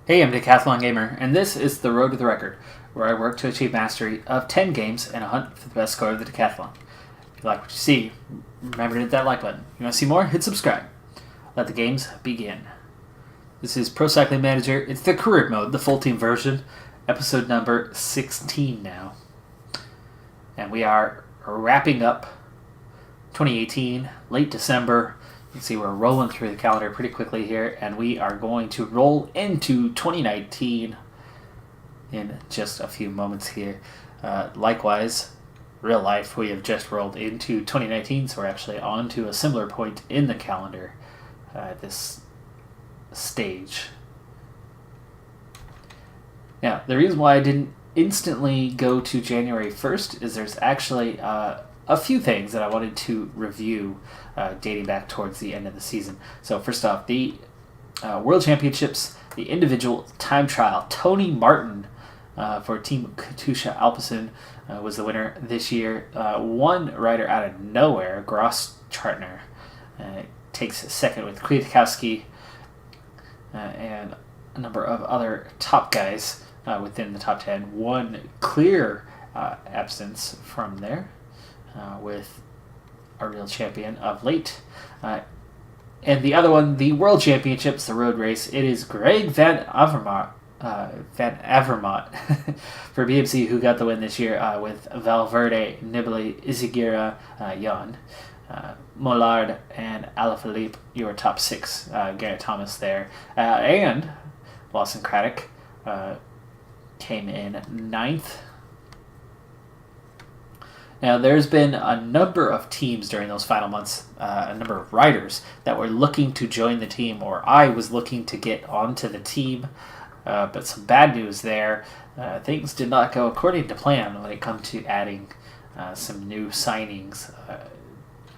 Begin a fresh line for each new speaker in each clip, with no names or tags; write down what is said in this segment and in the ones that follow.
Hey, I'm Decathlon Gamer, and this is The Road to the Record, where I work to achieve mastery of 10 games and a hunt for the best score of the Decathlon. If you like what you see, remember to hit that like button. You want to see more? Hit subscribe. Let the games begin. This is Pro Cycling Manager. It's the career mode, the full team version, episode number 16 now. And we are wrapping up 2018, late December. You can see we're rolling through the calendar pretty quickly here, and we are going to roll into 2019 in just a few moments here. Likewise, real life, we have just rolled into 2019, so we're actually on to a similar point in the calendar at this stage. Now, the reason why I didn't instantly go to January 1st is there's actually a few things that I wanted to review dating back towards the end of the season. So first off, the World Championships, the individual time trial. Tony Martin for Team Katusha Alpecin was the winner this year. One rider out of nowhere, Gross Chartner, takes second with Kwiatkowski and a number of other top guys within the top 10. One clear absence from there. With a real champion of late. And the other one, the World Championships, the road race, it is Greg Van Avermaet for BMC who got the win this year with Valverde, Nibali, Izagirre, Jan, Mollard, and Alaphilippe, your top six. Geraint Thomas there. And Lawson Craddock came in ninth. Now, there's been a number of teams during those final months, a number of riders that were looking to join the team, or I was looking to get onto the team, but some bad news there. Things did not go according to plan when it comes to adding some new signings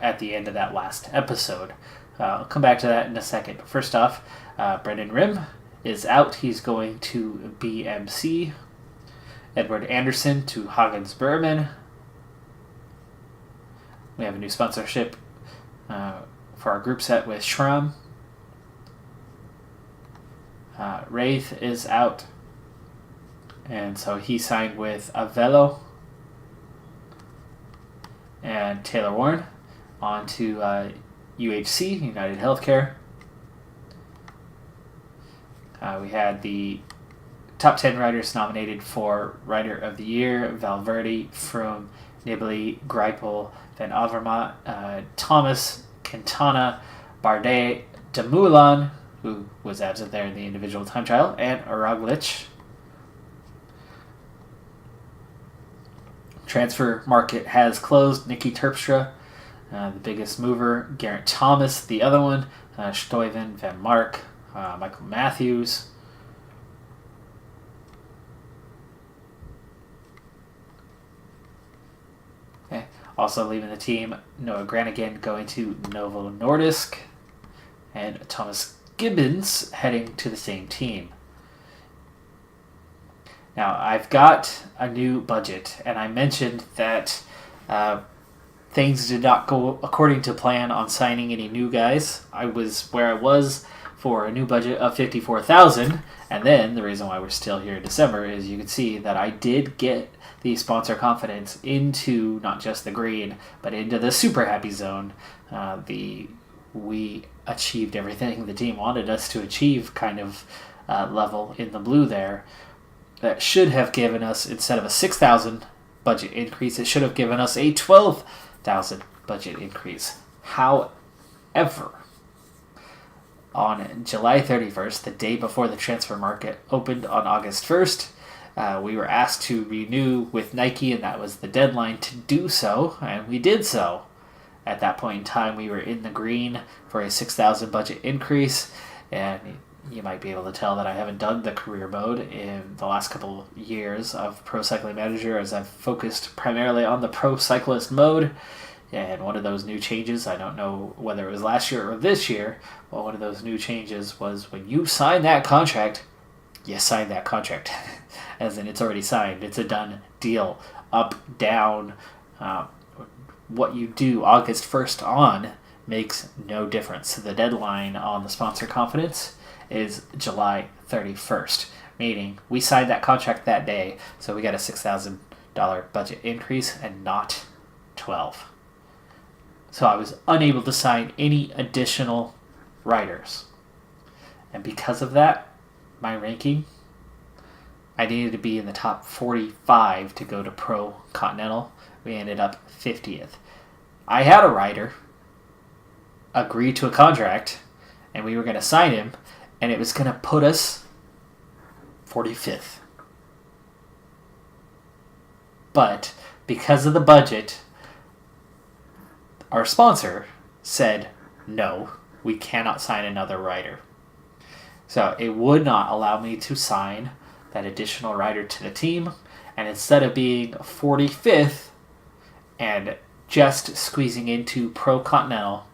at the end of that last episode. I'll come back to that in a second. But first off, Brendan Rim is out. He's going to BMC. Edward Anderson to Hagens Berman. We have a new sponsorship for our group set with SRAM. Wraith is out, and so he signed with Avelo. And Taylor Warren on to UHC, United Healthcare. We had the top 10 riders nominated for Rider of the Year: Valverde, Froome, Nibali, Greipel, Van Avermaet, Thomas, Quintana, Bardet, Dumoulin, who was absent there in the individual time trial, and Roglic. Transfer market has closed. Nicky Terpstra, the biggest mover. Geraint Thomas, the other one. Stuyven, Van Mark, Michael Matthews. Also leaving the team, Noah Granigan going to Novo Nordisk, and Thomas Gibbons heading to the same team. Now, I've got a new budget, and I mentioned that things did not go according to plan on signing any new guys. I was where I was for a new budget of $54,000, and then the reason why we're still here in December is you can see that I did get the sponsor confidence into not just the green, but into the super happy zone. We achieved everything the team wanted us to achieve kind of level in the blue there. That should have given us, instead of a $6,000 budget increase, it should have given us a $12,000 budget increase. However, on July 31st, the day before the transfer market opened on August 1st, we were asked to renew with Nike, and that was the deadline to do so, and we did so. At that point in time, we were in the green for a $6,000 budget increase, and you might be able to tell that I haven't done the career mode in the last couple years of Pro Cycling Manager, as I've focused primarily on the Pro Cyclist mode. And one of those new changes, I don't know whether it was last year or this year, but one of those new changes was when you sign that contract, you sign that contract. As in, it's already signed. It's a done deal. Up, down, what you do August 1st on makes no difference. The deadline on the sponsor confidence is July 31st, meaning we signed that contract that day, so we got a $6,000 budget increase and not 12. So I was unable to sign any additional riders. And because of that, my ranking, I needed to be in the top 45 to go to Pro Continental. We ended up 50th. I had a rider agree to a contract, and we were going to sign him, and it was going to put us 45th. But because of the budget, our sponsor said, no, we cannot sign another rider. So it would not allow me to sign that additional rider to the team, and instead of being 45th and just squeezing into Pro Continental,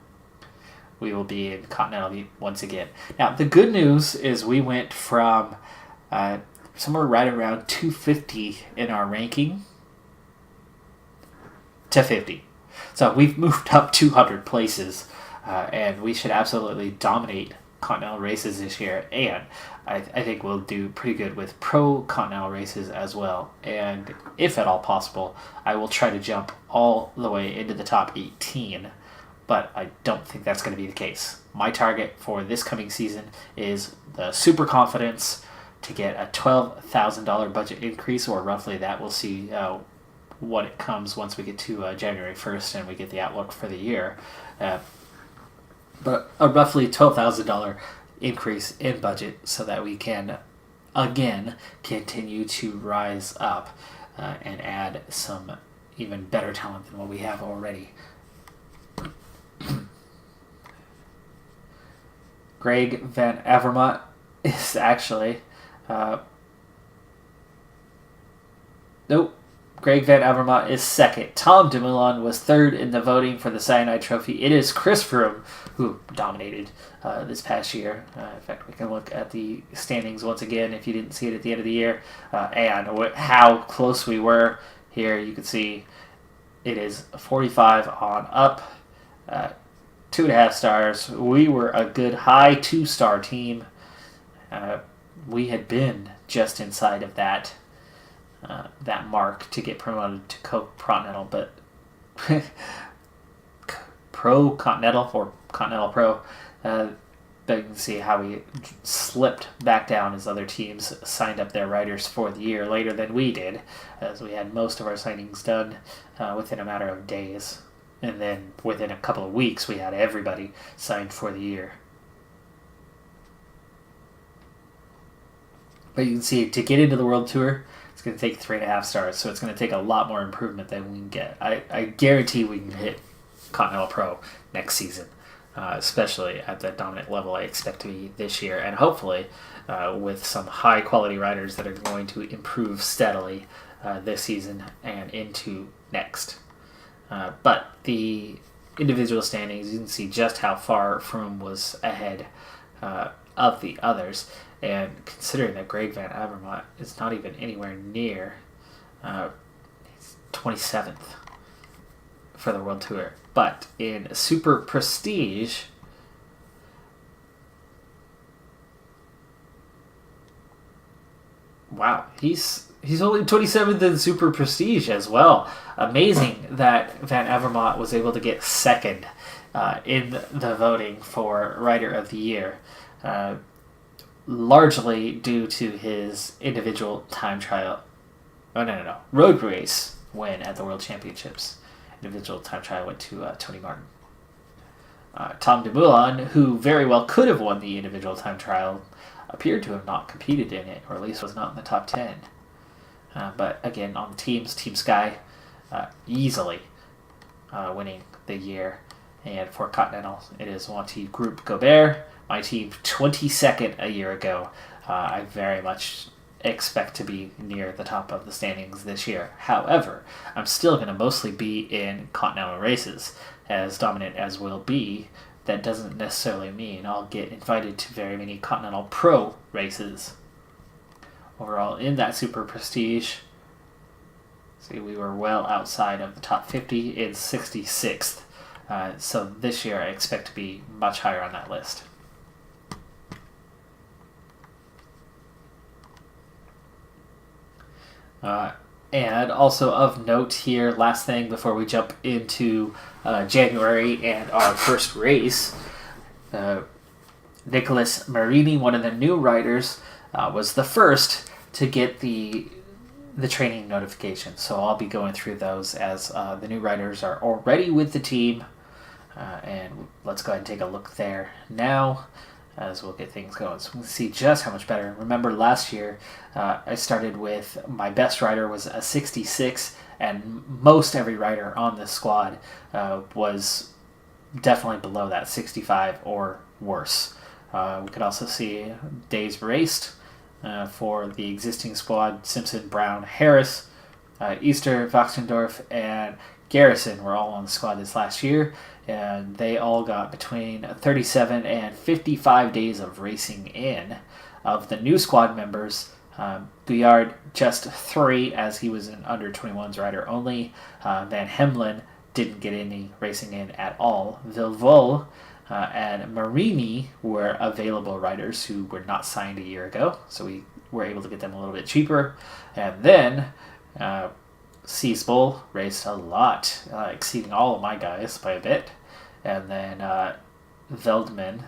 we will be in Continental once again. Now, the good news is we went from somewhere right around 250 in our ranking to 50. So we've moved up 200 places, and we should absolutely dominate Continental races this year, and I think we'll do pretty good with Pro Continental races as well. And if at all possible, I will try to jump all the way into the top 18, but I don't think that's going to be the case. My target for this coming season is the Super Confidence to get a $12,000 budget increase, or roughly that. We'll see what it comes once we get to January 1st and we get the outlook for the year. But a roughly $12,000 increase in budget so that we can, again, continue to rise up and add some even better talent than what we have already. Greg Van Avermaet is actually... Greg Van Avermaet is second. Tom Dumoulin was third in the voting for the Cyanide Trophy. It is Chris Froome who dominated this past year. In fact, we can look at the standings once again if you didn't see it at the end of the year. And how close we were. Here you can see it is 45 on up. 2.5 stars. We were a good high 2-star team. We had been just inside of that mark to get promoted to Continental, but Pro Continental or Continental Pro, but you can see how we slipped back down as other teams signed up their riders for the year later than we did, as we had most of our signings done within a matter of days, and then within a couple of weeks we had everybody signed for the year. But you can see, to get into the World Tour, it's going to take 3.5 stars, so it's going to take a lot more improvement than we can get. I guarantee we can hit Continental Pro next season, especially at the dominant level I expect to be this year, and hopefully with some high-quality riders that are going to improve steadily this season and into next. But the individual standings, you can see just how far Froome was ahead of the others. And considering that Greg Van Avermaet is not even anywhere near, he's 27th for the World Tour. But in Super Prestige, wow, he's only 27th in Super Prestige as well. Amazing that Van Avermaet was able to get second in the voting for Rider of the Year. Largely due to his individual time trial. Road race win at the World Championships. Individual time trial went to Tony Martin. Tom Dumoulin, who very well could have won the individual time trial, appeared to have not competed in it, or at least was not in the top 10. But again, on the teams, Team Sky easily winning the year. And for Continental, it is Wanty Group Gobert. My team 22nd a year ago. I very much expect to be near the top of the standings this year. However, I'm still going to mostly be in Continental races. As dominant as we'll be, that doesn't necessarily mean I'll get invited to very many Continental Pro races. Overall, in that Super Prestige, see, we were well outside of the top 50 in 66th. So this year I expect to be much higher on that list. And also of note here, last thing before we jump into January and our first race, Nicholas Marini, one of the new riders, was the first to get the training notifications. So I'll be going through those as the new riders are already with the team. And let's go ahead and take a look there now as we'll get things going. So we'll see just how much better. Remember last year, I started with my best rider was a 66, and most every rider on this squad was definitely below that 65 or worse. We could also see days raced for the existing squad. Simpson, Brown, Harris, Easter, Voxendorf, and Garrison were all on the squad this last year, and they all got between 37 and 55 days of racing in. Of the new squad members, Guyard just 3, as he was an under-21s rider only. Van Hemlen didn't get any racing in at all. Vilvol and Marini were available riders who were not signed a year ago, so we were able to get them a little bit cheaper. And then Seasbull raced a lot, exceeding all of my guys by a bit. And then Veldman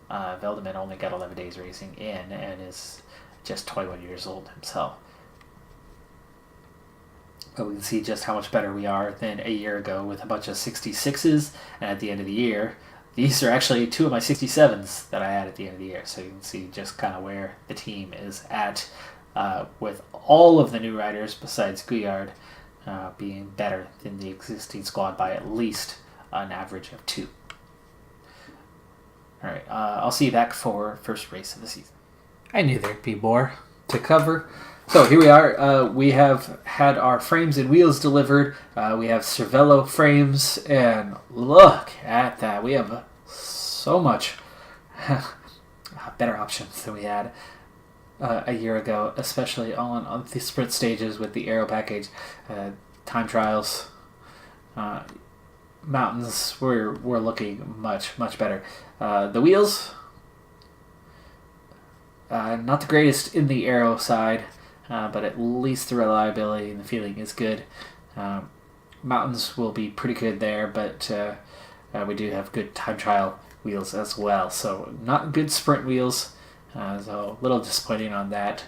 only got 11 days racing in and is just 21 years old himself. But we can see just how much better we are than a year ago with a bunch of 66s. And at the end of the year, these are actually 2 of my 67s that I had at the end of the year. So you can see just kind of where the team is at with all of the new riders besides Guyard being better than the existing squad by at least an average of 2. All right, I'll see you back for first race of the season. I knew there'd be more to cover. So here we are. We have had our frames and wheels delivered. We have Cervelo frames, and look at that. We have so much better options than we had a year ago, especially on the sprint stages with the aero package, time trials, mountains. We're looking much better. The wheels, not the greatest in the aero side, but at least the reliability and the feeling is good. Mountains will be pretty good there, but we do have good time trial wheels as well. So not good sprint wheels. So a little disappointing on that,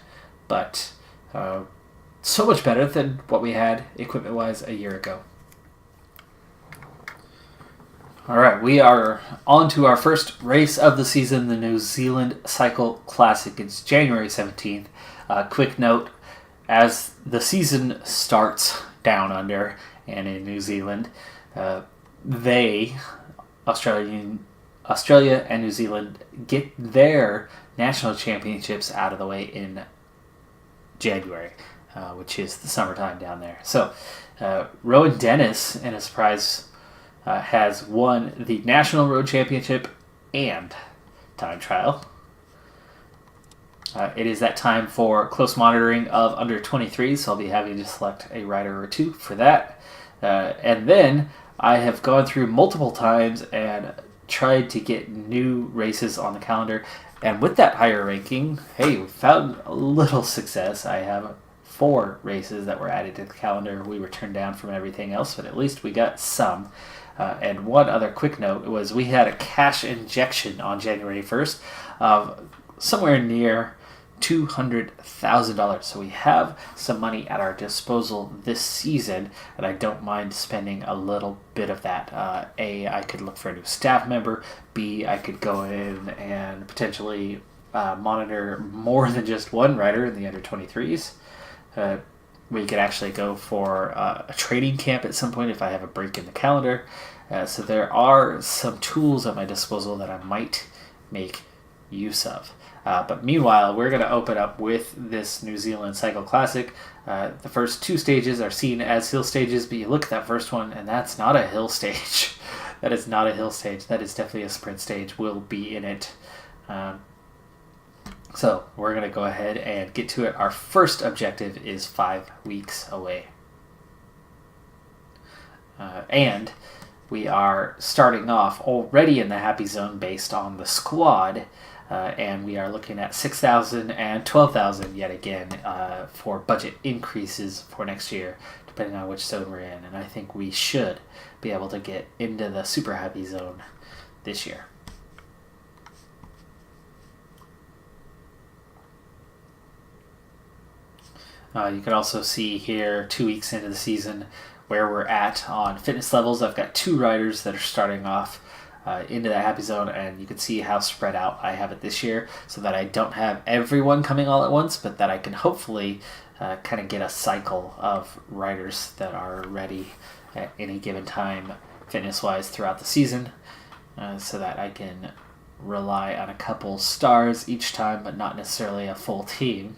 but so much better than what we had equipment-wise a year ago. All right, we are on to our first race of the season, the New Zealand Cycle Classic. It's January 17th. Quick note, as the season starts down under and in New Zealand, Australia and New Zealand get their national championships out of the way in January, which is the summertime down there. So Rowan Dennis, in a surprise, has won the National Road Championship and time trial. It is that time for close monitoring of under 23s, so I'll be having to select a rider or two for that. And then I have gone through multiple times and tried to get new races on the calendar. And with that higher ranking, hey, we found a little success. I have 4 races that were added to the calendar. We were turned down from everything else, but at least we got some. And one other quick note was we had a cash injection on January 1st of somewhere near $200,000. So we have some money at our disposal this season, and I don't mind spending a little bit of that. A, I could look for a new staff member. B, I could go in and potentially monitor more than just one rider in the under 23s. We could actually go for a training camp at some point if I have a break in the calendar. So there are some tools at my disposal that I might make use of. But meanwhile, we're going to open up with this New Zealand Cycle Classic. The first 2 stages are seen as hill stages, but you look at that first one, and that's not a hill stage. That is not a hill stage. That is definitely a sprint stage. We'll be in it. So we're going to go ahead and get to it. Our first objective is 5 weeks away. And we are starting off already in the happy zone based on the squad. and we are looking at 6,000 and 12,000 yet again for budget increases for next year, depending on which zone we're in. And I think we should be able to get into the super happy zone this year. You can also see here 2 weeks into the season where we're at on fitness levels. I've got 2 riders that are starting off into that happy zone, and you can see how spread out I have it this year, so that I don't have everyone coming all at once, but that I can hopefully kind of get a cycle of riders that are ready at any given time fitness-wise throughout the season, so that I can rely on a couple stars each time, but not necessarily a full team,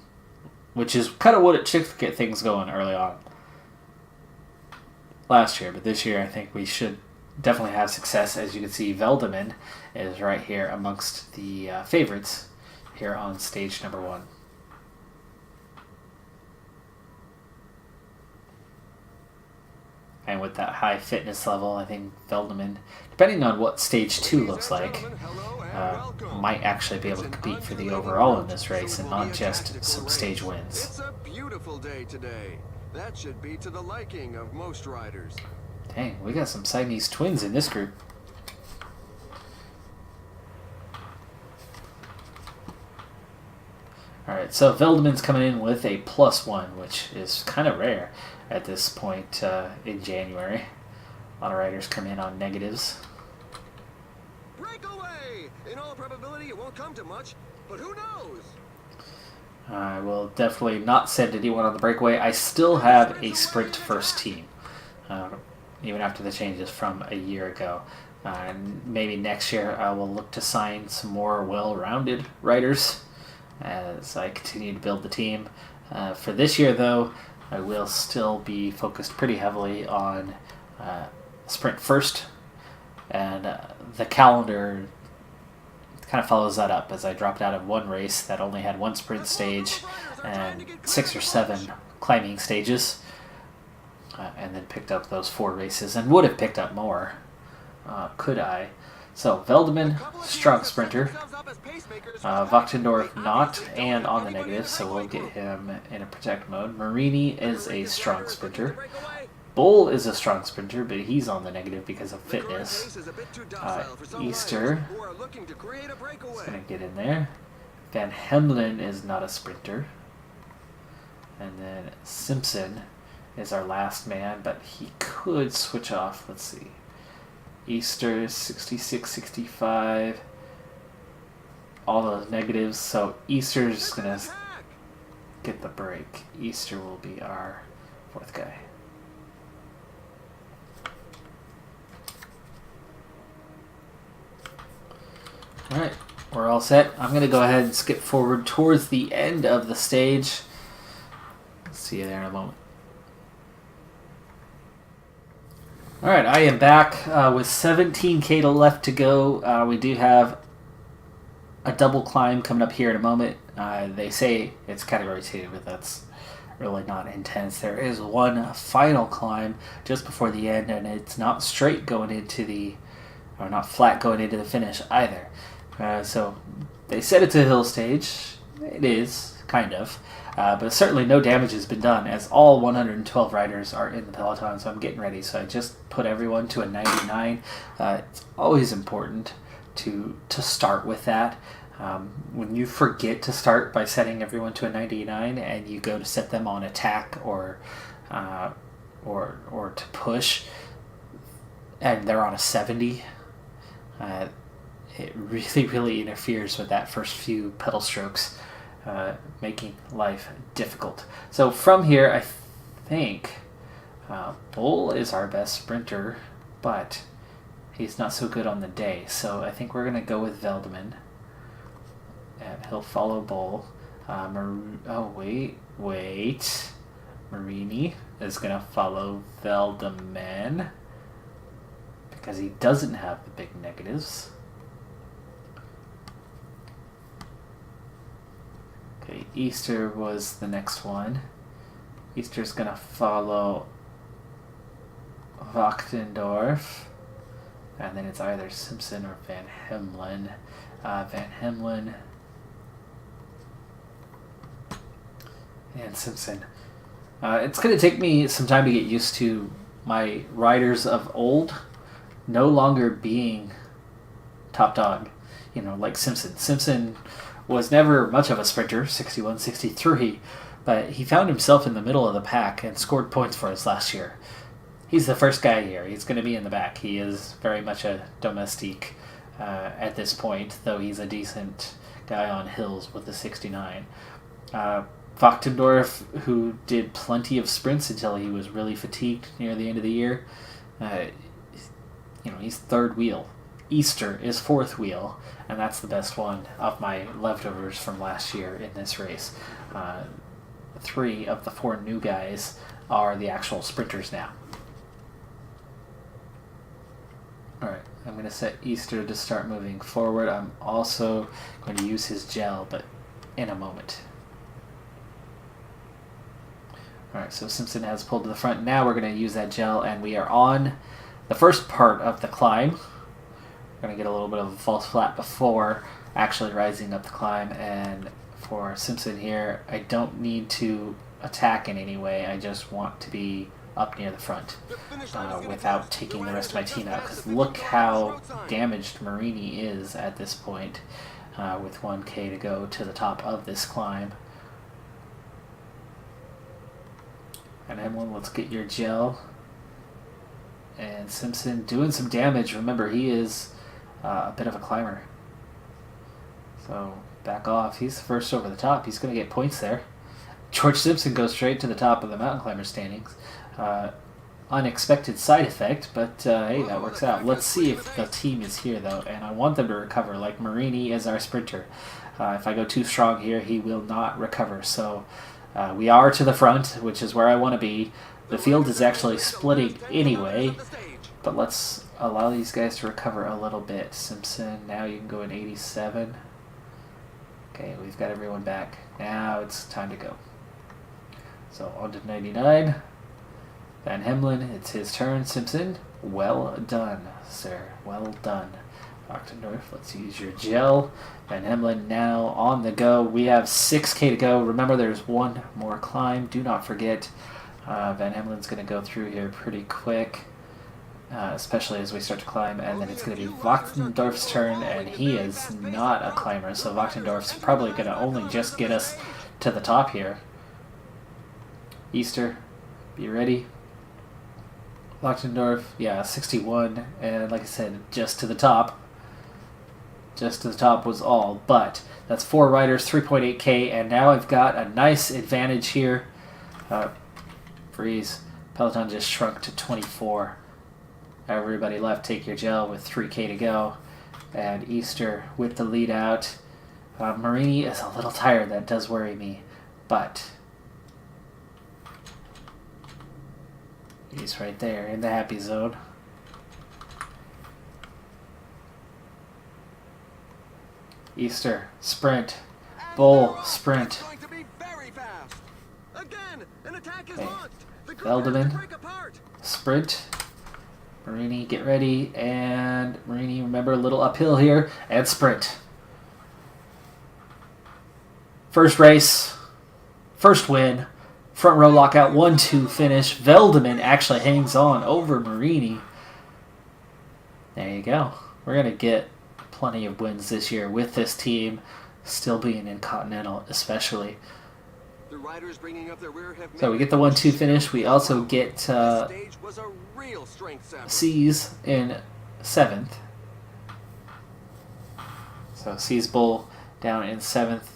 which is kind of what it took to get things going early on last year. But this year, I think we should definitely have success. As you can see, Veldeman is right here amongst the favorites here on stage number 1. And with that high fitness level, I think Veldeman, depending on what stage 2 looks like, might actually be able to compete for the overall in this race and not just some stage wins.
It's a beautiful day today. That should be to the liking of most riders.
Dang, we got some Siamese twins in this group. Alright, so Veldeman's coming in with a +1, which is kind of rare at this point in January. A lot of riders come in on negatives.
Breakaway! In all probability, it won't come to much, but who knows?
I will definitely not send anyone on the breakaway. I still have a sprint first team, even after the changes from a year ago. And maybe next year I will look to sign some more well-rounded riders as I continue to build the team. For this year, though, I will still be focused pretty heavily on sprint first, and the calendar kind of follows that up, as I dropped out of one race that only had 1 sprint stage and 6 or 7 climbing stages, and then picked up those 4 races, and would have picked up more could I. So Veldeman, strong sprinter. Wachtendorf not, and on the negative, so we'll get him in a protect mode. Marini is a strong sprinter. Bull is a strong sprinter, but he's on the negative because of fitness. Easter is going to get in there. Van Hemlen is not a sprinter. And then Simpson is our last man, but he could switch off. Let's see. Easter, 66, 65. All those negatives, so Easter's going to get the break. Easter will be our 4th guy. Alright, we're all set. I'm going to go ahead and skip forward towards the end of the stage. See you there in a moment. Alright, I am back with 17k left to go. We do have a double climb coming up here in a moment. They say it's category 2, but that's really not intense. There is one final climb just before the end, and it's not straight going into the, or not flat going into the finish either. So they said it's a hill stage. It is, kind of. But certainly no damage has been done, as all 112 riders are in the peloton, so I'm getting ready. So I just put everyone to a 99. It's always important to start with that. When you forget to start by setting everyone to a 99 and you go to set them on attack or to push, and they're on a 70, it really interferes with that first few pedal strokes, making life difficult. So from here, I think Bull is our best sprinter, but he's not so good on the day. So I think we're going to go with Veldeman, and he'll follow Bull. Wait. Marini is going to follow Veldeman because he doesn't have the big negatives. Okay, Easter was the next one. Easter's going to follow Wachtendorf. And then it's either Simpson or Van Hemlen. Van Hemlen and Simpson. It's going to take me some time to get used to my riders of old no longer being top dog. You know, like Simpson. Simpson was never much of a sprinter, 61, 63, but he found himself in the middle of the pack and scored points for us last year. He's the first guy here. He's going to be in the back. He is very much a domestique at this point, though he's a decent guy on hills with the 69. Wachtendorf, who did plenty of sprints until he was really fatigued near the end of the year, he's third wheel. Easter is fourth wheel, and that's the best one of my leftovers from last year in this race. 3 of the 4 new guys are the actual sprinters now. Alright, I'm going to set Easter to start moving forward. I'm also going to use his gel, but in a moment. Alright, so Simpson has pulled to the front. Now we're going to use that gel, and we are on the first part of the climb. We're going to get a little bit of a false flat before actually rising up the climb. And for Simpson here, I don't need to attack in any way. I just want to be up near the front without taking the rest of my team out. Because look how damaged Marini is at this point with 1K to go to the top of this climb. And Emlyn, let's get your gel. And Simpson doing some damage. Remember, he is a bit of a climber. So back off. He's first over the top. He's going to get points there. George Simpson goes straight to the top of the mountain climber standings. Unexpected side effect, but hey, that works out. Let's see if the team is here, though, and I want them to recover, like Marini is our sprinter. If I go too strong here, he will not recover. So we are to the front, which is where I want to be. The field is actually splitting anyway, but let's allow these guys to recover a little bit. Simpson, now you can go in 87. Okay, we've got everyone back. Now it's time to go. So on to 99. Van Hemlen, it's his turn. Simpson, well done, sir. Well done. Wachtendorf, let's use your gel. Van Hemlen now on the go. We have 6K to go. Remember, there's one more climb. Do not forget. Van Hemlen's going to go through here pretty quick, especially as we start to climb. And then it's going to be Wachtendorf's turn, and he is not a climber. So Wachtendorf's probably going to only just get us to the top here. Easter, be ready. Wachtendorf, yeah, 61, and like I said, just to the top. Just to the top was all, but that's 4 riders, 3.8K, and now I've got a nice advantage here. Freeze. Peloton just shrunk to 24. Everybody left, take your gel with 3K to go. And Easter with the lead out. Marini is a little tired, that does worry me, but he's right there in the happy zone. Easter, sprint. Bull, sprint. Okay. Veldeman, sprint. Marini, get ready. And Marini, remember, a little uphill here. And sprint. First race. First win. Front row lockout, 1-2 finish. Veldeman actually hangs on over Marini. There you go. We're going to get plenty of wins this year with this team still being in Continental, especially.
The riders bringing up their rear have
So we get the 1-2 finish. We also get C's in 7th. So C's Bull down in 7th.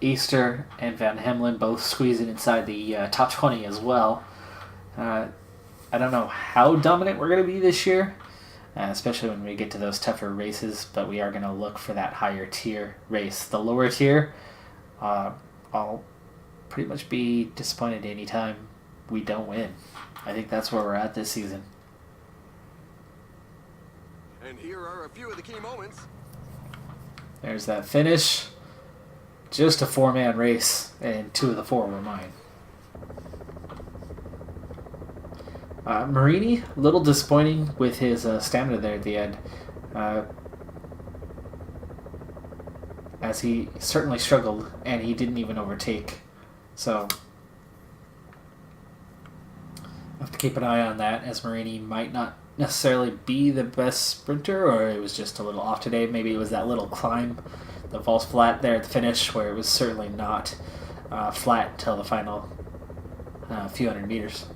Easter and Van Hemlen both squeezing inside the top 20 as well. I don't know how dominant we're going to be this year, especially when we get to those tougher races, but we are going to look for that higher tier race. The lower tier, I'll pretty much be disappointed anytime we don't win. I think that's where we're at this season.
And here are a few of the key moments.
There's that finish. just a 4-man race, and 2 of the 4 were mine. Marini, a little disappointing with his stamina there at the end, as he certainly struggled, and he didn't even overtake. So, I have to keep an eye on that, as Marini might not necessarily be the best sprinter, or it was just a little off today. Maybe it was that little climb, the false flat there at the finish, where it was certainly not flat until the final few hundred meters.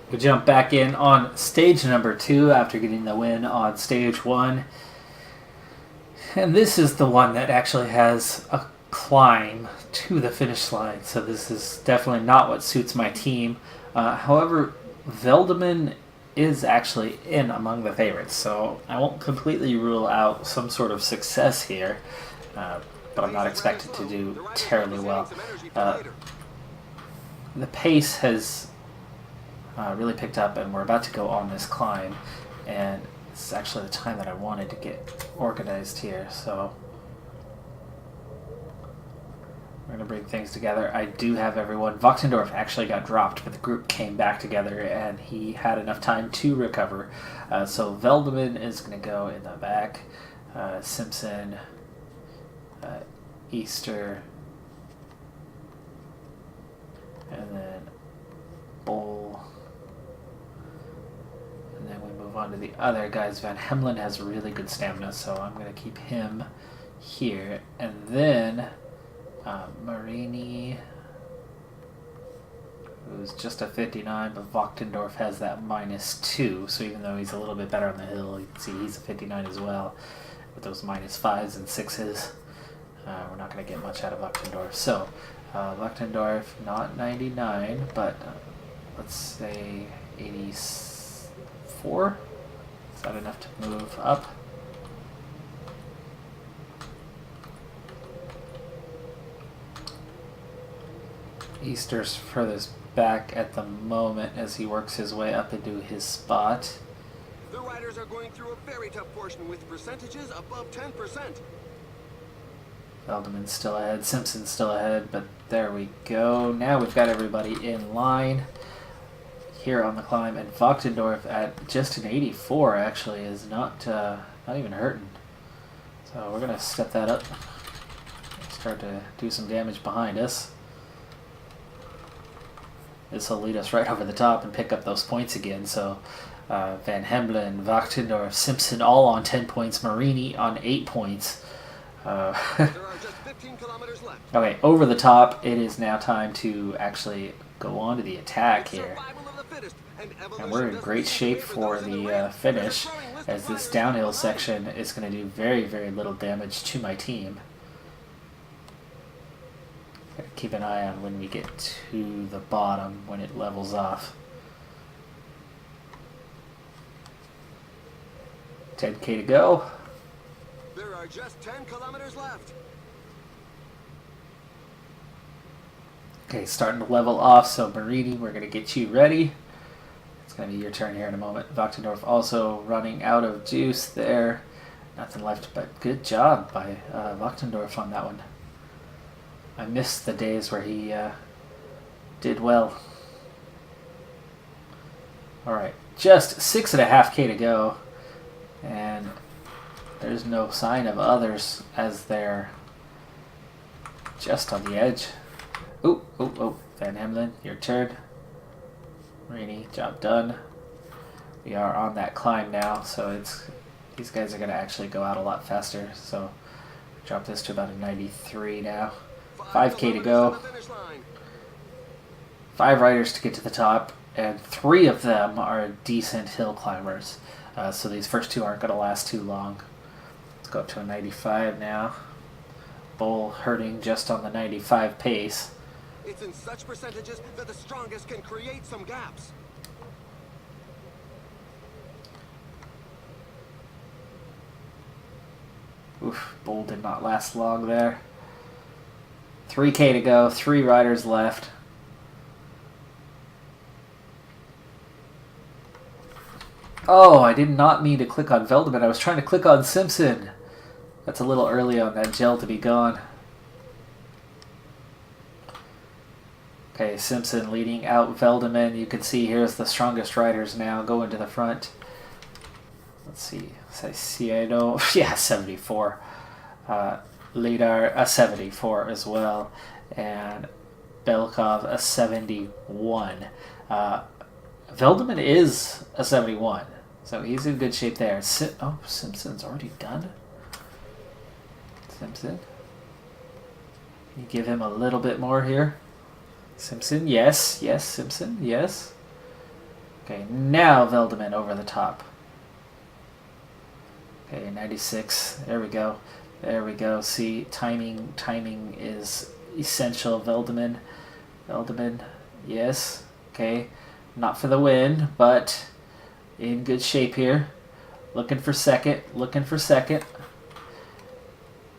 We jump back in on stage number 2 after getting the win on stage 1. And this is the one that actually has a climb to the finish line. So this is definitely not what suits my team. However, Veldeman is actually in among the favorites. So I won't completely rule out some sort of success here. But I'm not expected to do terribly well. The pace has really picked up, and we're about to go on this climb, and it's actually the time that I wanted to get organized here, so we're going to bring things together. I do have everyone. Wachtendorf actually got dropped, but the group came back together, and he had enough time to recover. So Veldeman is going to go in the back, Simpson, Easter, and then Bull. And then we move on to the other guys. Van Hemelen has really good stamina, so I'm going to keep him here. And then Marini, who's just a 59, but Wachtendorf has that -2, so even though he's a little bit better on the hill, you can see he's a 59 as well. With those -5s and 6s, we're not going to get much out of Wachtendorf. So, Wachtendorf, not 99, but let's say 84. Is that enough to move up? Easter's furthest back at the moment as he works his way up into his spot.
The riders are going through a very tough portion with percentages above 10%.
Veldeman's still ahead, Simpson's still ahead, but there we go. Now we've got everybody in line here on the climb, and Wachtendorf at just an 84 actually is not even hurting. So we're gonna step that up, start to do some damage behind us. This will lead us right over the top and pick up those points again. So Van Hemelen, Wachtendorf, Simpson all on 10 points, Marini on 8 points.
There are just 15 kilometers left.
Okay, over the top, it is now time to actually go on to the attack here. And we're in great shape for the finish, as this downhill section is going to do very, very little damage to my team. Gotta keep an eye on when we get to the bottom, when it levels off. 10K to go.
There are just 10 kilometers left.
Okay, starting to level off, so Marini, we're going to get you ready. It's going to be your turn here in a moment. Wachtendorf also running out of juice there. Nothing left, but good job by Wachtendorf on that one. I missed the days where he did well. Alright, just 6.5K to go. And there's no sign of others as they're just on the edge. Oh, Van Hemelen, your turn. Marini, job done. We are on that climb now, so these guys are going to actually go out a lot faster. So drop this to about a 93 now. 5K to go. 5 riders to get to the top, and 3 of them are decent hill climbers. So these first 2 aren't going to last too long. Let's go up to a 95 now. Bull hurting just on the 95 pace.
It's in such percentages that the strongest can create some gaps.
Oof, Bull did not last long there. 3K to go, 3 riders left. Oh, I did not mean to click on Veldeman. I was trying to click on Simpson. That's a little early on that gel to be gone. Okay, Simpson leading out Veldeman. You can see here's the strongest riders now going to the front. Let's see. Saiciado, yeah, 74. Lidar, a 74 as well. And Belkov, a 71. Veldeman is a 71. So he's in good shape there. Simpson's already done. Simpson. Can you give him a little bit more here? Simpson, yes. Yes, Simpson, yes. Okay, now Veldeman over the top. Okay, 96. There we go. There we go. See, timing is essential. Veldeman, yes. Okay, not for the win, but in good shape here. Looking for second.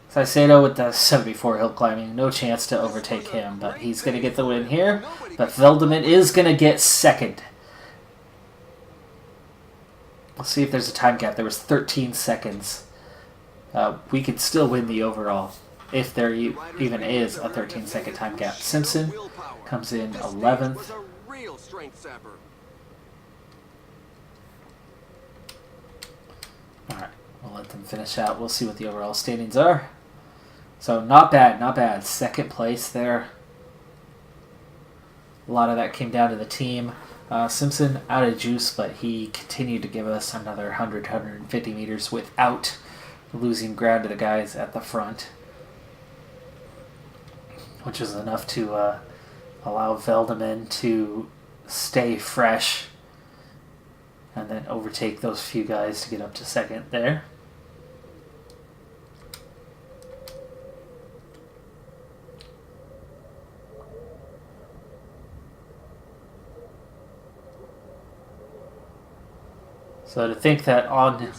Saiciado with the 74 hill climbing. No chance to overtake him, but he's going to get the win here. But Veldeman is going to get second. We'll see if there's a time gap. There was 13 seconds. We could still win the overall if there even is a 13-second time gap. Simpson comes in 11th. All right, we'll let them finish out. We'll see what the overall standings are. So not bad. Second place there. A lot of that came down to the team. Simpson out of juice, but he continued to give us another 150 meters without losing ground to the guys at the front, which was enough to allow Veldeman to stay fresh and then overtake those few guys to get up to second there. So to think that on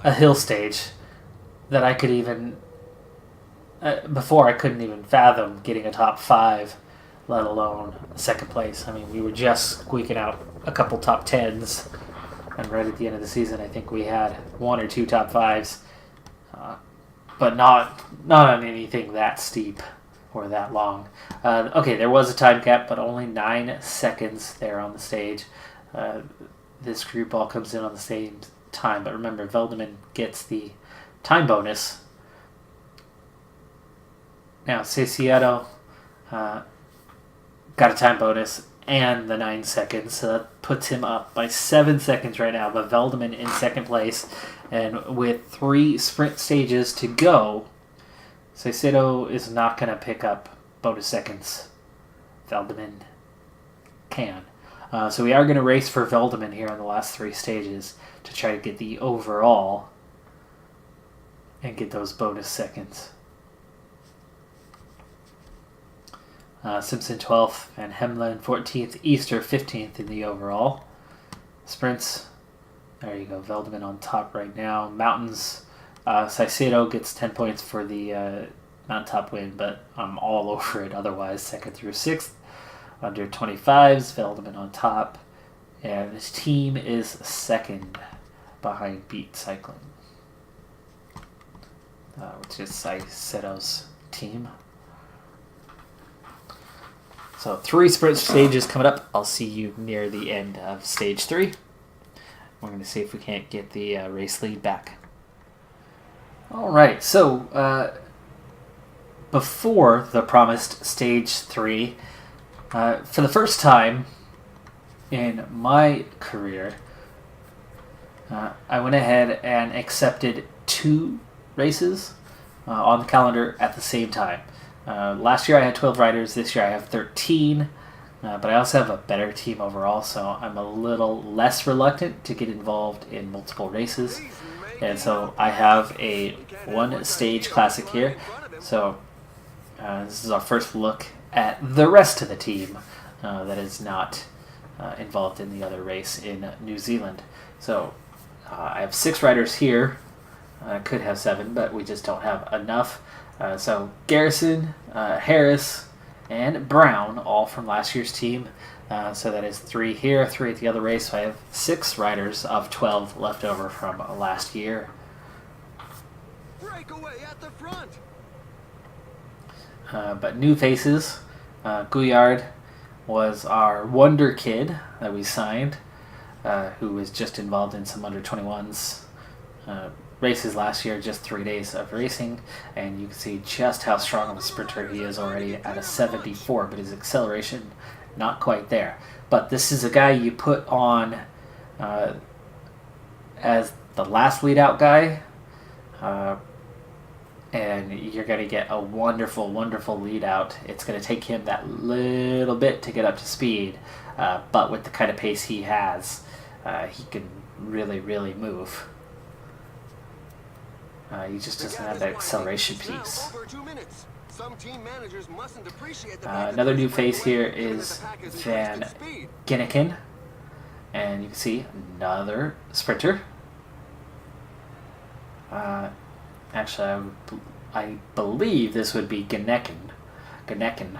a hill stage that I could even, before I couldn't even fathom getting a top 5, let alone second place. I mean, we were just squeaking out a couple top 10s, and right at the end of the season I think we had 1 or 2 top 5s, but not on anything that steep or that long. Okay, there was a time gap, but only 9 seconds there on the stage. This group all comes in on the same time, but remember, Veldeman gets the time bonus. Now, Saiciado got a time bonus and the 9 seconds, so that puts him up by 7 seconds right now, but Veldeman in second place, and with 3 sprint stages to go, Saiciado is not going to pick up bonus seconds. Veldeman can. So we are going to race for Veldeman here on the last 3 stages to try to get the overall and get those bonus seconds. Simpson 12th and Hemlin 14th, Easter 15th in the overall. Sprints, there you go, Veldeman on top right now. Mountains, Saiciado gets 10 points for the mountain top win, but I'm all over it otherwise, 2nd through 6th. Under 25s, Veldeman on top, and his team is second behind Beat Cycling, which is Saiciado's team. So 3 sprint stages coming up. I'll see you near the end of stage 3. We're going to see if we can't get the race lead back. All right, so before the promised stage 3, for the first time in my career, I went ahead and accepted 2 races on the calendar at the same time. Last year I had 12 riders, this year I have 13, but I also have a better team overall, so I'm a little less reluctant to get involved in multiple races. And so I have a 1-stage classic here. So this is our first look at the rest of the team that is not involved in the other race in New Zealand. So I have 6 riders here. I could have 7, but we just don't have enough. So Garrison, Harris, and Brown, all from last year's team. So that is 3 here, 3 at the other race. So I have 6 riders of 12 left over from last year.
Breakaway at the front.
But new faces. Gouillard was our wonder kid that we signed, who was just involved in some under 21s races last year, just 3 days of racing, and you can see just how strong of a sprinter he is already at a 74, but his acceleration not quite there. But this is a guy you put on as the last lead out guy, and you're going to get a wonderful, wonderful lead out. It's going to take him that little bit to get up to speed, but with the kind of pace he has, he can really, really move. He just doesn't have that acceleration piece. Another new face here is Van Ginneken, and you can see another sprinter. Actually, I believe this would be Van Ginneken.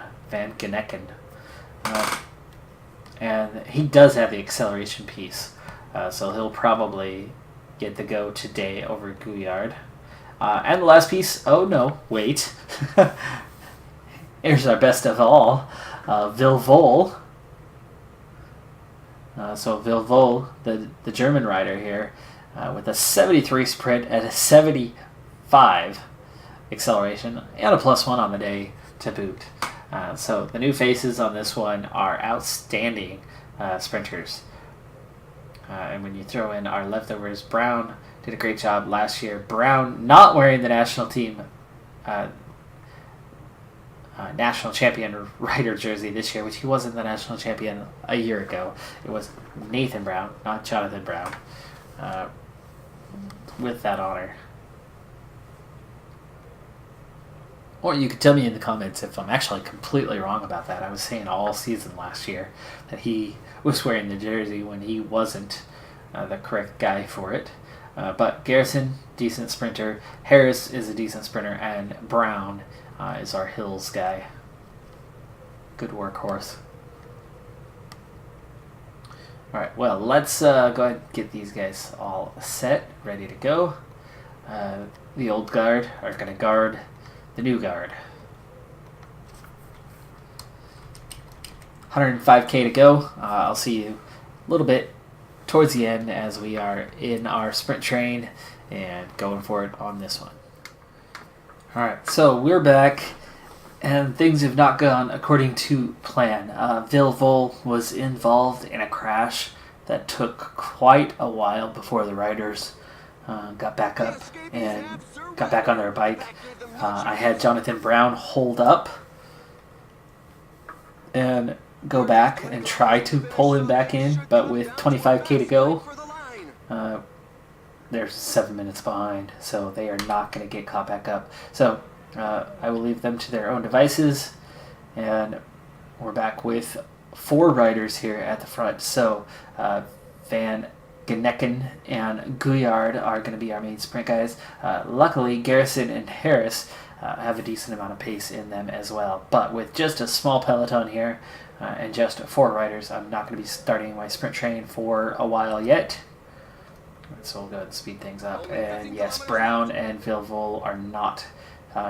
And he does have the acceleration piece, so he'll probably get the go today over Gouillard. And the last piece, oh no, wait. Here's our best of all, Vilvol. So Vilvol, the German rider here, with a 73 sprint and a 75 acceleration, and a +1 on the day to boot. So the new faces on this one are outstanding sprinters. And when you throw in our leftovers, Brown did a great job last year. Brown not wearing the national team national champion rider jersey this year, which he wasn't the national champion a year ago. It was Nathan Brown, not Jonathan Brown, with that honor. Or you could tell me in the comments if I'm actually completely wrong about that. I was saying all season last year that he was wearing the jersey when he wasn't the correct guy for it. But Garrison, decent sprinter. Harris is a decent sprinter. And Brown is our Hills guy. Good workhorse. Alright, well, let's go ahead and get these guys all set, ready to go. The old guard are going to guard the new guard. 105k to go. I'll see you a little bit towards the end as we are in our sprint train and going for it on this one. Alright, so we're back and things have not gone according to plan. Vilvol was involved in a crash that took quite a while before the riders got back up and got back on their bike. I had Jonathan Brown hold up and go back and try to pull him back in, but with 25k to go, they're 7 minutes behind, so they are not going to get caught back up. So I will leave them to their own devices, and we're back with 4 riders here at the front. So Van Ginneken and Gouillard are going to be our main sprint guys. Luckily, Garrison and Harris have a decent amount of pace in them as well. But with just a small peloton here and just 4 riders, I'm not going to be starting my sprint train for a while yet. So we'll go ahead and speed things up. And yes, Brown and Vilvol are not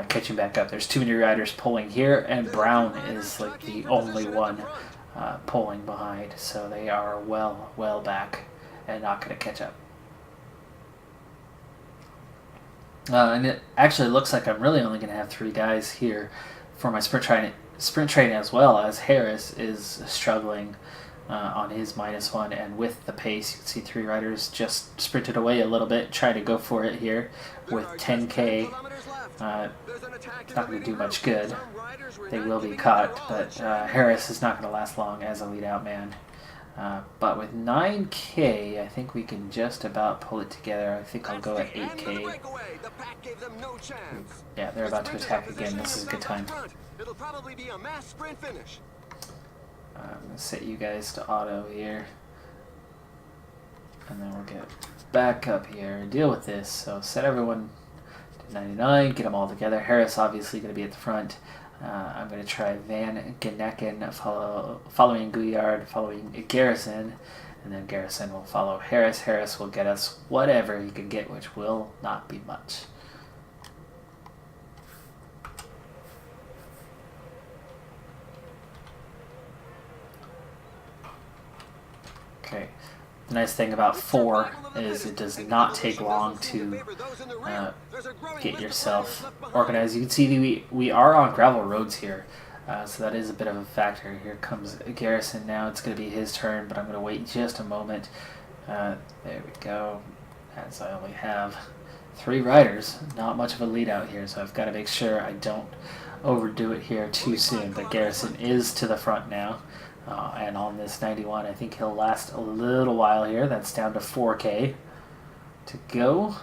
catching back up. There's too many riders pulling here, and Brown is like the only one pulling behind. So they are well back and not going to catch up. And it actually looks like I'm really only going to have 3 guys here for my sprint train as well, as Harris is struggling on his -1, and with the pace, you can see 3 riders just sprinted away a little bit, trying to go for it here with 10k. It's not going to do much good. They will be caught, but Harris is not going to last long as a lead out man. But with 9k, I think we can just about pull it together. I think I'll go at 8k. Yeah, they're about to attack again. This is a good time.
It'll probably be a mass sprint finish.
I'm going to set you guys to auto here. And then we'll get back up here and deal with this. So set everyone to 99, get them all together. Harris obviously going to be at the front. I'm going to try Van Ginneken following Gouillard, following Garrison, and then Garrison will follow Harris. Harris will get us whatever he can get, which will not be much. Okay. The nice thing about 4 is it does not take long to get yourself organized. You can see we are on gravel roads here, so that is a bit of a factor. Here comes Garrison now. It's going to be his turn, but I'm going to wait just a moment. There we go. As I only have 3 riders, not much of a lead out here, so I've got to make sure I don't overdo it here too soon. But Garrison is to the front now. And on this 91, I think he'll last a little while here. That's down to 4K to go.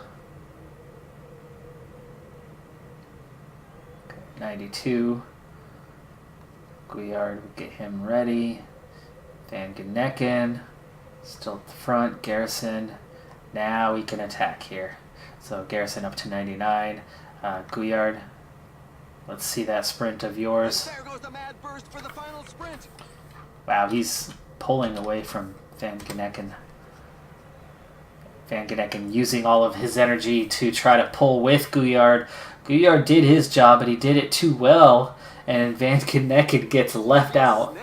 Okay, 92. Guyard will get him ready. Van Genecken still at the front. Garrison. Now we can attack here. So Garrison up to 99. Guyard, let's see that sprint of yours.
There goes the mad burst for the final sprint.
Wow, he's pulling away from Van Genecken. Van Genecken using all of his energy to try to pull with Guyard. Guyard did his job, but he did it too well, and Van Genecken gets left out.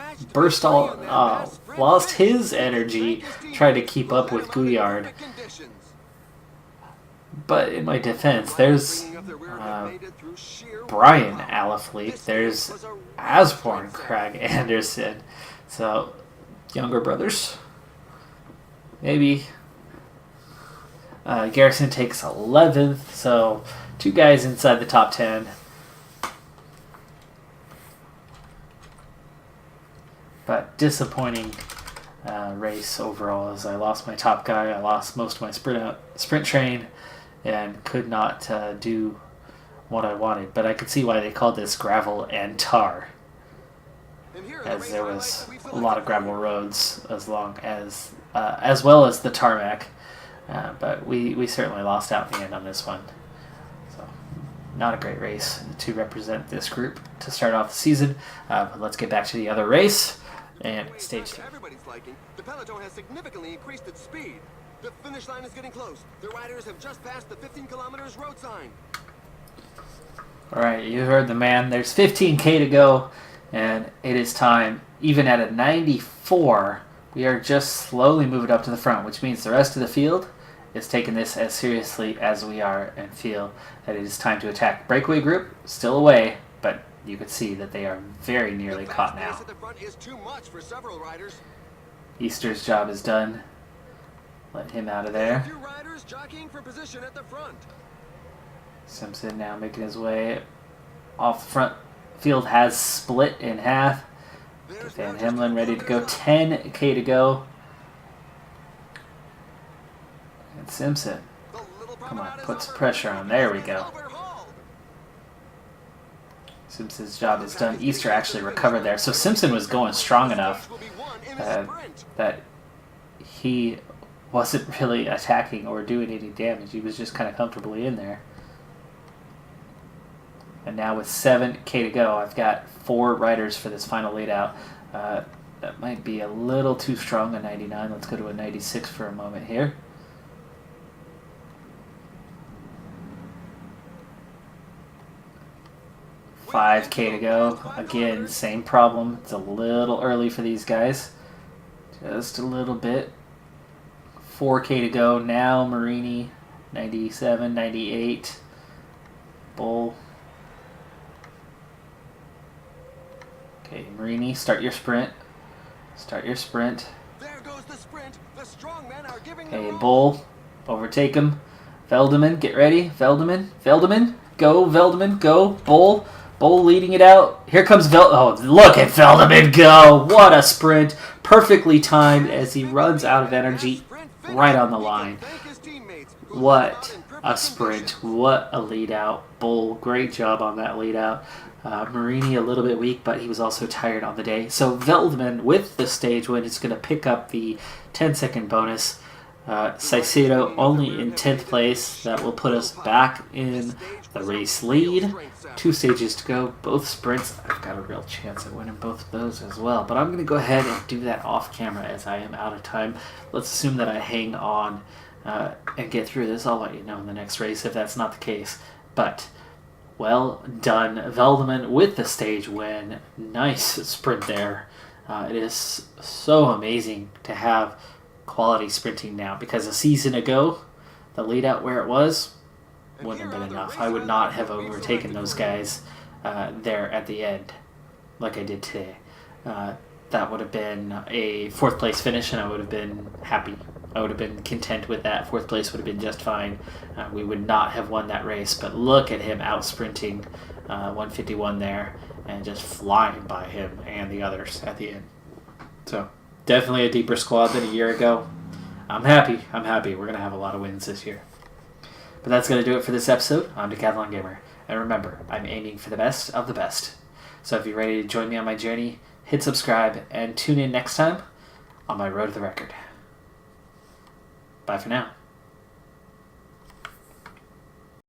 Lost his energy trying to keep up with Guyard. But in my defense, there's Brian Alaphilippe, there's Asborn Craig Anderson. So, younger brothers. Maybe. Garrison takes 11th, so 2 guys inside the top 10. But disappointing race overall, as I lost my top guy, I lost most of my sprint train, and could not do what I wanted. But I could see why they called this gravel and tar, as there was a lot of gravel roads as well as the tarmac. But we certainly lost out in the end on this one. So not a great race to represent this group to start off the season. But let's get back to the other race and stage 3.
Everybody's liking, the peloton has significantly increased its speed. The finish line is getting close. The riders have just passed the 15 kilometers road sign.
All right, you heard the man. There's 15K to go, and it is time. Even at a 94, we are just slowly moving up to the front, which means the rest of the field is taking this as seriously as we are and feel that it is time to attack. Breakaway group still away, but you could see that they are very nearly caught now. Easter's job is done. Let him out of there. Simpson now making his way off the front. Field has split in half. Van Hemlen ready to go. 10K to go. And Simpson. Come on, put some pressure on. There we go. Simpson's job is done. Easter actually recovered there. So Simpson was going strong enough that he wasn't really attacking or doing any damage. He was just kind of comfortably in there. And now with 7K to go, I've got 4 riders for this final lead out. That might be a little too strong, a 99. Let's go to a 96 for a moment here. $5K to go. Again, same problem. It's a little early for these guys. Just a little bit. 4K to go now. Marini, 97, 98. Bull. Okay, Marini, start your sprint. Start your sprint.
There goes the sprint. The strong men are giving
Okay, Bull, overtake him. Veldeman, get ready. Veldeman, go. Veldeman, go. Bull leading it out. Here comes Oh, look at Veldeman go. What a sprint. Perfectly timed as he runs out of energy right on the line. What a sprint. What a lead out. Bull, great job on that lead out. Marini a little bit weak, but he was also tired on the day. So Veldeman with the stage win is going to pick up the 10-second bonus. Saicedo only in 10th place. That will put us back in the race lead. 2 stages to go, both sprints. I've got a real chance at winning both of those as well. But I'm going to go ahead and do that off camera as I am out of time. Let's assume that I hang on and get through this. I'll let you know in the next race if that's not the case. But well done, Veldeman with the stage win. Nice sprint there. It is so amazing to have quality sprinting now, because a season ago, the lead out where it was wouldn't have been enough. I would not have overtaken those guys there at the end like I did today. That would have been a 4th place finish, and I would have been happy. I would have been content with that. 4th place would have been just fine. We would not have won that race, but look at him out sprinting 151 there and just flying by him and the others at the end. So definitely a deeper squad than a year ago. I'm happy. We're going to have a lot of wins this year. But that's going to do it for this episode. I'm Decathlon Gamer. And remember, I'm aiming for the best of the best. So if you're ready to join me on my journey, hit subscribe and tune in next time on my road to the record. Bye for now.